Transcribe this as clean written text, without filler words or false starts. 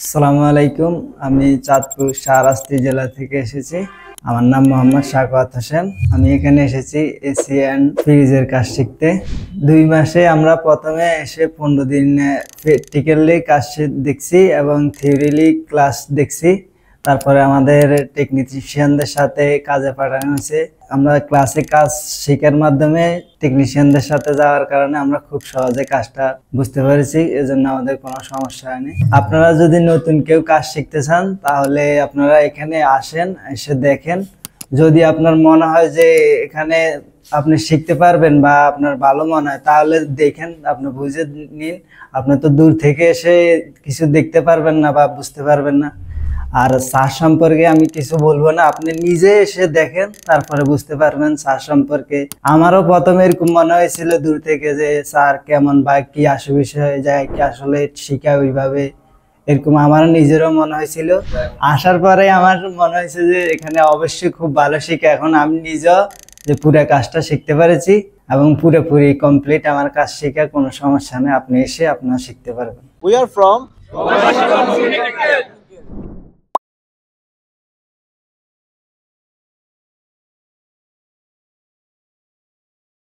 আসসালামু আলাইকুম। আমি চাঁদপুর শাহরাস্তি জেলা থেকে এসেছি। আমার নাম মোহাম্মদ শাকওয়াত হোসেন। আমি এখানে এসেছি এসি অ্যান্ড ফ্রিজের কাজ শিখতে। 2 মাসে আমরা প্রথমে এসে 15 দিন প্র্যাকটিক্যালি কাজ দেখছি এবং থিওরিলি ক্লাস দেখছি। তারপরে আমাদের টেকনিশিয়ানদের সাথে কাজে পাঠানো হয়েছে। আমরা ক্লাসে কাজ শেখার মাধ্যমে টেকনিশিয়ানদের সাথে যাওয়ার কারণে আমরা খুব সহজে কাজটা বুঝতে পেরেছি, এজন্য আমাদের কোনো সমস্যা হয়নি। আপনারা যদি নতুন কেউ কাজ শিখতে চান তাহলে আপনারা এখানে আসেন, এসে দেখেন। যদি আপনার মনে হয় যে এখানে আপনি শিখতে পারবেন বা আপনার ভালো মনে হয় তাহলে দেখেন, আপনি বুঝে নিন। আপনি তো দূর থেকে এসে কিছু দেখতে পারবেন না বা বুঝতে পারবেন না। আর চাষ সম্পর্কে আমি কিছু বলবো না, আপনি নিজে এসে দেখেন, তারপরে বুঝতে পারবেন চাষ সম্পর্কে। আমারও প্রথমে এরকম মনে হয়েছিল দূর থেকে যে স্যার কেমন বা কি বিষয় হয়ে যায়, কি আসলে শিখা ওইভাবে, এরকম আমারও নিজেরও মনে হয়েছিল। আসার পরে আমার মনে হয়েছে যে এখানে অবশ্যই খুব ভালো শিখে। এখন আমি নিজেও যে পুরো কাজটা শিখতে পেরেছি এবং পুরোপুরি কমপ্লিট আমার কাজ শিখে, কোনো সমস্যা নেই। আপনি এসে আপনারা শিখতে পারবেন। We are from